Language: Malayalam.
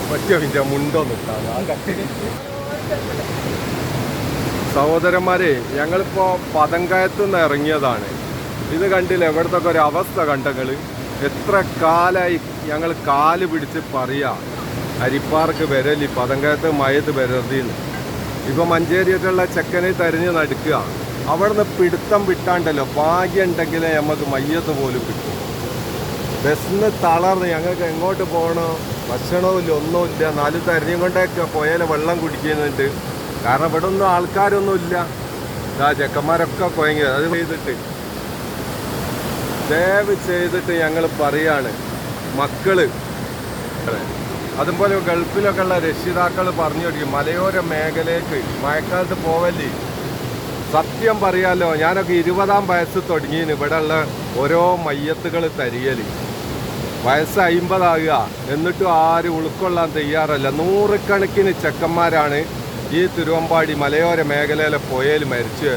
പറ്റിയ മുണ്ടൊന്നും സഹോദരന്മാരെ, ഞങ്ങളിപ്പോൾ പതങ്കയത്തു നിന്ന് ഇറങ്ങിയതാണ്. ഇത് കണ്ടില്ല എവിടത്തൊക്കെ ഒരു അവസ്ഥ കണ്ടങ്ങൾ. എത്ര കാലായി ഞങ്ങൾ കാല് പിടിച്ച് പറയാ അരിപ്പാർക്ക് വരലി പതങ്കയത്ത് മയത്ത് വരരുതെന്ന്. ഇപ്പം മഞ്ചേരിയിട്ടുള്ള ചെക്കനെ തെരഞ്ഞ് നടക്കുക. അവിടുന്ന് പിടുത്തം വിട്ടാണ്ടല്ലോ, ഭാഗ്യം ഉണ്ടെങ്കിലേ നമുക്ക് മയ്യത്ത് പോലും കിട്ടും. ബസ്സിന് തളർന്ന് ഞങ്ങൾക്ക് എങ്ങോട്ട് പോകണോ, ഭക്ഷണവും ഇല്ല, ഒന്നുമില്ല. 4 തെരഞ്ഞും കൊണ്ടൊക്കെ പോയാൽ വെള്ളം കുടിക്കുന്നുണ്ട്. കാരണം ഇവിടെ ഒന്നും ആൾക്കാരൊന്നും ഇല്ല. ചെക്കന്മാരൊക്കെ കുഴങ്ങി. അത് ദയവ് ചെയ്തിട്ട് ഞങ്ങൾ പറയാണ്, മക്കള് അതുപോലെ ഗൾഫിലൊക്കെ ഉള്ള രക്ഷിതാക്കൾ പറഞ്ഞു കൊടുക്കും, മലയോര മേഖലയ്ക്ക് മഴക്കാലത്ത് പോവല്ലേ. സത്യം പറയാലോ, ഞാനൊക്കെ 20-ാം വയസ്സ് തുടങ്ങിയിന് ഇവിടെ ഉള്ള ഓരോ മയ്യത്തുകൾ തരിയൽ. വയസ്സ് 50 ആകുക, എന്നിട്ടും ആരും ഉൾക്കൊള്ളാൻ തയ്യാറല്ല. 100 കണക്കിന് ചെക്കന്മാരാണ് ഈ തിരുവമ്പാടി മലയോര മേഖലയിലെ പുഴയിൽ മരിച്ചു.